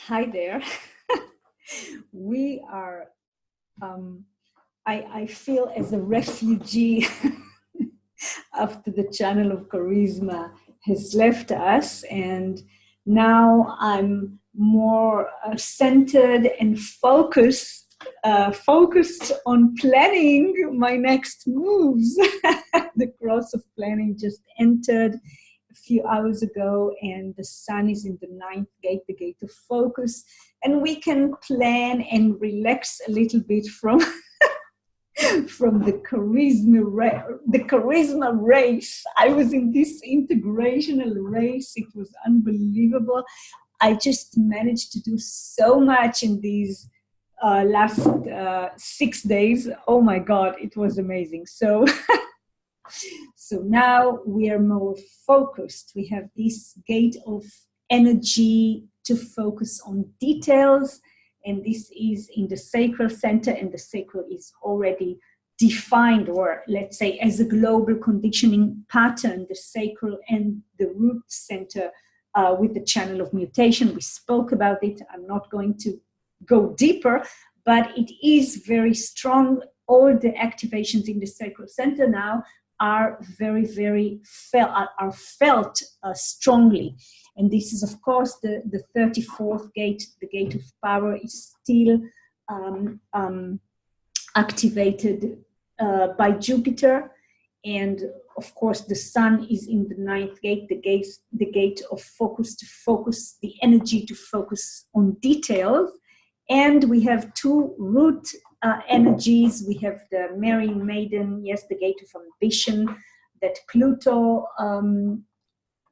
Hi there. We are, I feel as a refugee after the channel of charisma has left us, and now I'm more centered and focused on planning my next moves. The cross of planning just entered a few hours ago, and the sun is in the ninth gate, the gate of focus, and we can plan and relax a little bit from the charisma race. I was in this integrational race. It was unbelievable. I just managed to do so much in these last 6 days. Oh my God, it was amazing. So now we are more focused. We have this gate of energy to focus on details, and this is in the Sacral Center, and the sacral is already defined, or let's say as a global conditioning pattern, the sacral and the root center with the channel of mutation. We spoke about it. I'm not going to go deeper, but it is very strong. All the activations in the Sacral Center now are very felt strongly. And this is, of course, the 34th gate, the gate of power, is still activated by Jupiter. And of course, the sun is in the ninth gate, the gate of focus, to focus the energy, to focus on details. And we have two root energies. We have the Mary Maiden, yes, the gate of ambition that Pluto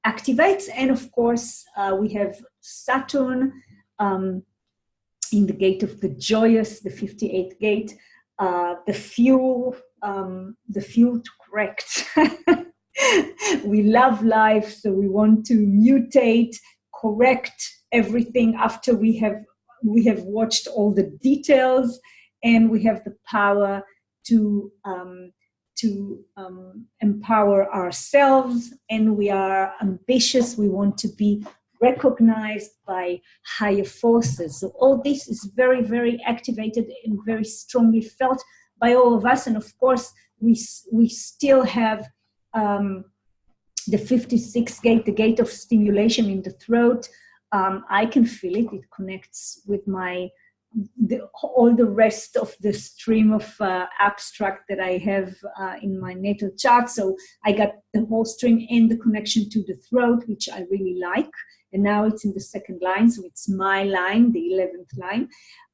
activates. And of course, we have Saturn in the gate of the joyous, the 58th gate, the fuel to correct. We love life, so we want to mutate, correct everything after we have watched all the details, and we have the power to empower ourselves, and we are ambitious. We want to be recognized by higher forces. So all this is very activated and very strongly felt by all of us. And of course, we still have the 56th gate, the gate of stimulation in the throat. I can feel it. It connects with all the rest of the stream of abstract that I have in my natal chart. So I got the whole stream and the connection to the throat, which I really like. And now it's in the second line, so it's my line, the 11th line.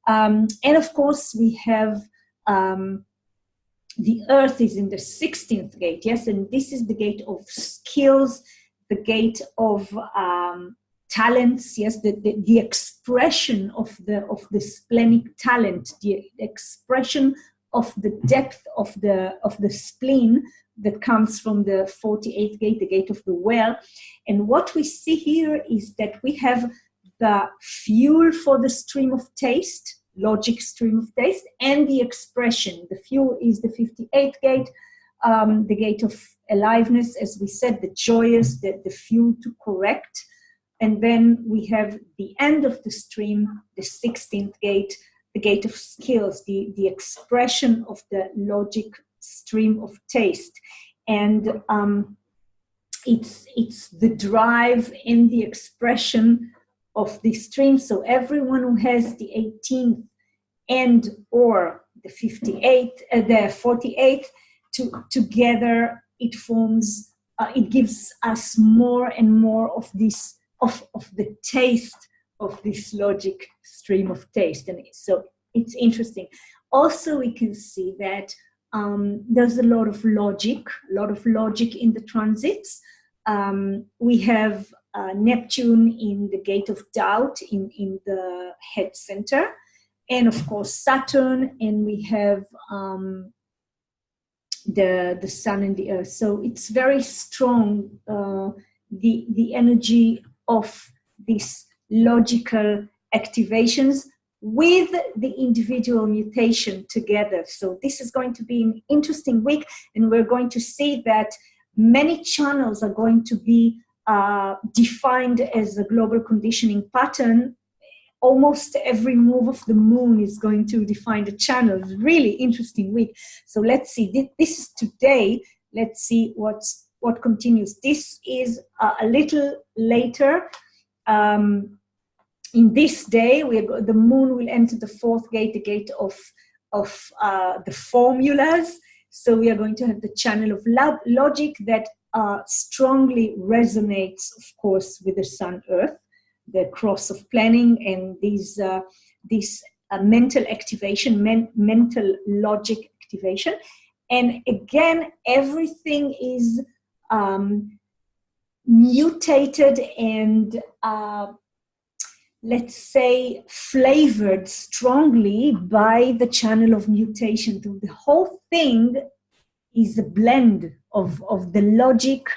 And of course, we have the earth is in the 16th gate, yes, and this is the gate of skills, the gate of talents, yes, the expression of the splenic talent, the expression of the depth of the spleen that comes from the 48th gate, the gate of the well. And what we see here is that we have the fuel for the stream of taste, logic stream of taste, and the expression. The fuel is the 58th gate, the gate of aliveness, as we said, the joyous, the fuel to correct. And then we have the end of the stream, the 16th gate, the gate of skills, the expression of the logic stream of taste. And it's the drive in the expression of the stream. So everyone who has the 18th and or the 48th together, it forms, it gives us more and more of this, of the taste of this logic stream of taste. And so it's interesting. Also, we can see that there's a lot of logic in the transits. We have Neptune in the gate of doubt in the head center, and of course Saturn, and we have the sun and the earth. So it's very strong, the energy of these logical activations with the individual mutation together. So this is going to be an interesting week, and we're going to see that many channels are going to be defined as a global conditioning pattern. Almost every move of the moon is going to define the channel. Really interesting week. So let's see. This is today. Let's see what continues. This is a little later. In this day, the moon will enter the fourth gate, the gate of the formulas. So we are going to have the channel of logic that strongly resonates, of course, with the Sun Earth, the cross of planning, and this mental activation, mental logic activation. And again, everything is mutated and let's say flavored strongly by the channel of mutation. So the whole thing is a blend of the logic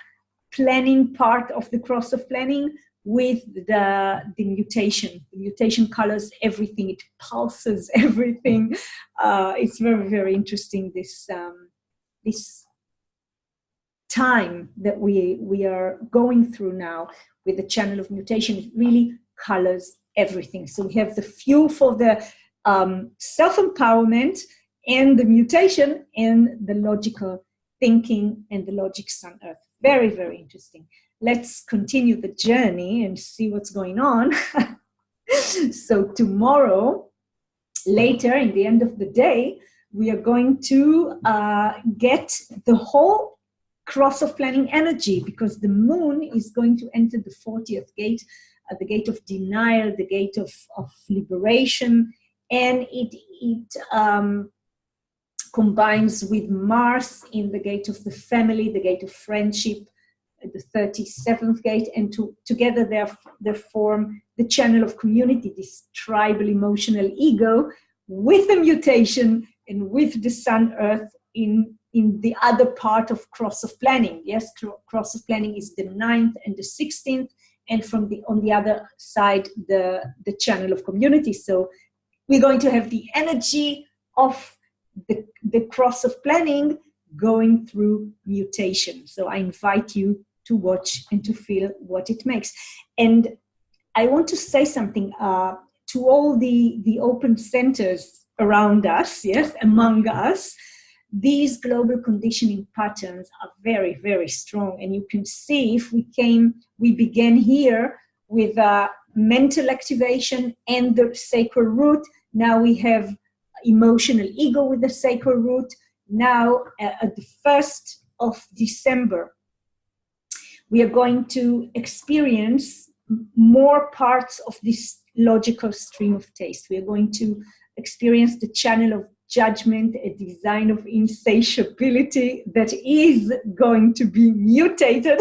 planning part of the cross of planning with the mutation. The mutation colors everything. It pulses everything. It's very, very interesting, this time that we are going through now with the channel of mutation. It really colors everything. So we have the fuel for the self-empowerment and the mutation and the logical thinking and the logic Sun Earth. Very, very interesting. Let's continue the journey and see what's going on. So tomorrow, later in the end of the day, we are going to get the whole cross of planning energy, because the moon is going to enter the 40th gate, the gate of denial, the gate of liberation, and it combines with Mars in the gate of the family, the gate of friendship, the 37th gate, and together they form the channel of community, this tribal emotional ego with the mutation and with the Sun Earth in the other part of cross of planning. Yes, cross of planning is the 9th and the 16th, and on the other side, the channel of community. So we're going to have the energy of the cross of planning going through mutation. So I invite you to watch and to feel what it makes. And I want to say something to all the open centers around us, yes, among us. These global conditioning patterns are very, very strong. And you can see if we began here with mental activation and the sacral root. Now we have emotional ego with the sacral root. Now at the 1st of December, we are going to experience more parts of this logical stream of taste. We are going to experience the channel of judgment, a design of insatiability that is going to be mutated.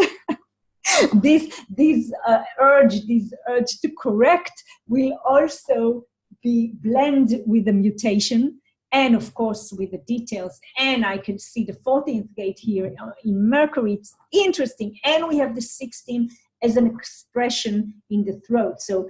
This urge to correct will also be blended with the mutation, and of course with the details. And I can see the 14th gate here in Mercury. It's interesting. And we have the 16th as an expression in the throat. So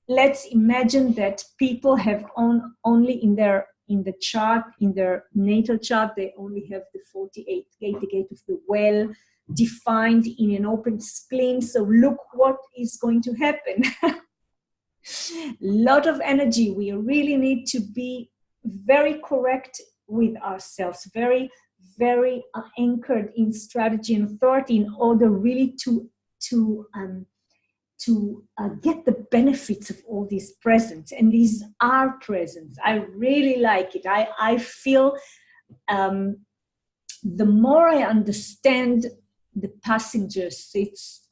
let's imagine that people have only in the chart, in their natal chart, they only have the 48th gate, the gate of the well, defined in an open spleen. So look what is going to happen. Lot of energy. We really need to be very correct with ourselves, very, very anchored in strategy and authority in order really to get the benefits of all these presents. And these are presents. I really like it. I feel the more I understand the passenger seats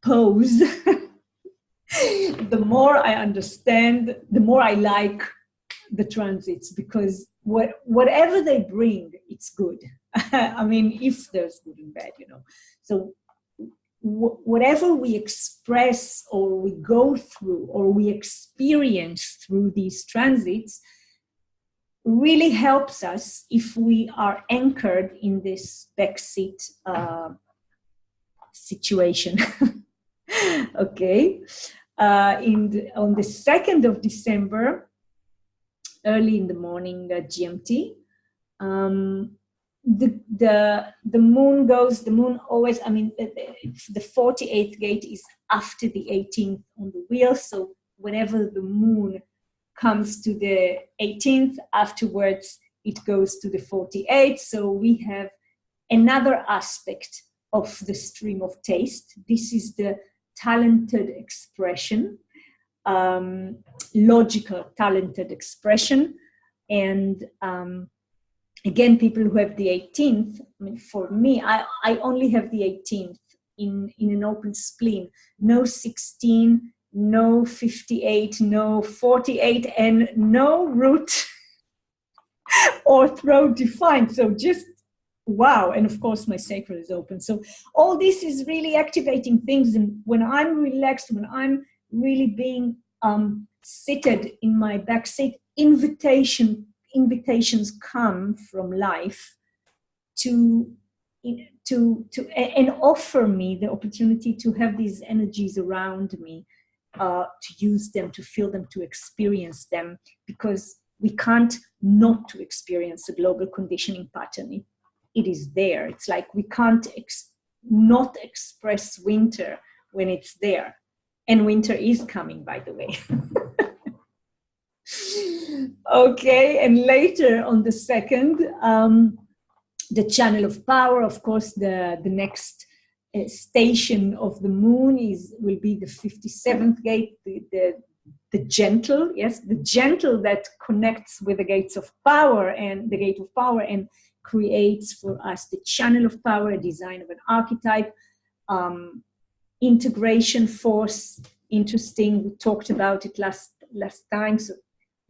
pose, the more I understand, the more I like the transits, because whatever they bring, it's good. I mean, if there's good and bad, So whatever we express or we go through or we experience through these transits really helps us if we are anchored in this backseat situation. Okay. On the 2nd of December, early in the morning GMT, the moon goes, the moon always, I mean, the 48th gate is after the 18th on the wheel. So whenever the moon comes to the 18th, afterwards it goes to the 48th. So we have another aspect of the stream of taste. This is the talented expression, logical talented expression. And again, people who have the 18th, I mean, for me, I only have the 18th in an open spleen. No 16, no 58, no 48, and no root or throat defined. So just wow. And of course, my sacral is open. So all this is really activating things. And when I'm relaxed, when I'm really being seated in my back seat, invitations come from life to and offer me the opportunity to have these energies around me, to use them, to feel them, to experience them, because we can't not to experience a global conditioning pattern. It is there. It's like we can't not express winter when it's there. And winter is coming, by the way. Okay, and later on the 2nd, the channel of power, of course, the next station of the moon will be the 57th gate, the gentle, yes, the gentle that connects with the gates of power and the gate of power and creates for us the channel of power, a design of an archetype, integration force. Interesting, we talked about it last time. So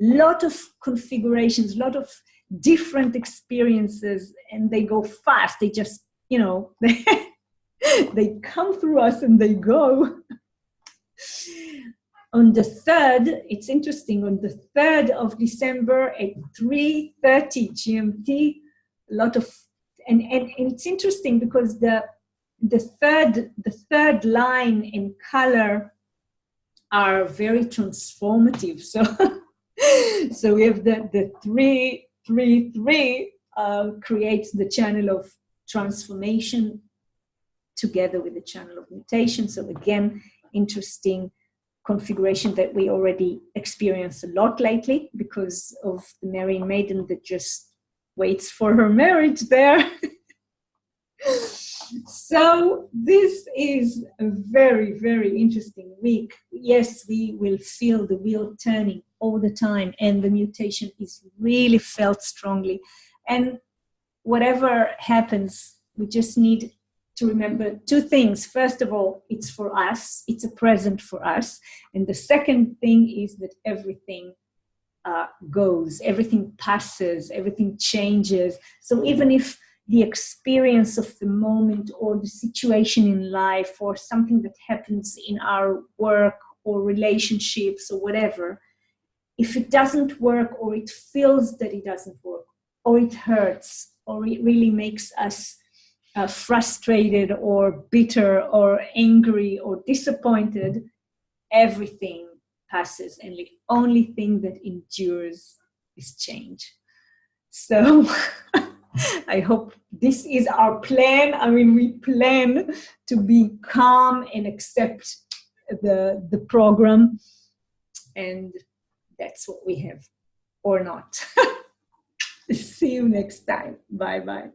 lot of configurations, lot of different experiences, and they go fast. They just, they come through us and they go. On the 3rd, it's interesting, on the 3rd of December at 3:30 GMT, a lot of, and it's interesting because the third line and color are very transformative. So we have the 333 creates the channel of transformation together with the channel of mutation. So again, interesting configuration that we already experienced a lot lately because of the Marian Maiden that just waits for her marriage there. So this is a very, very interesting week. Yes, we will feel the wheel turning all the time, and the mutation is really felt strongly. And whatever happens, we just need to remember 2 things. First of all, it's for us. It's a present for us. And the second thing is that everything goes, everything passes, everything changes. So even if the experience of the moment or the situation in life or something that happens in our work or relationships or whatever, if it doesn't work or it feels that it doesn't work or it hurts or it really makes us frustrated or bitter or angry or disappointed, everything passes, and the only thing that endures is change. So I hope this is our plan. I mean, we plan to be calm and accept the program, and that's what we have, or not. See you next time. Bye-bye.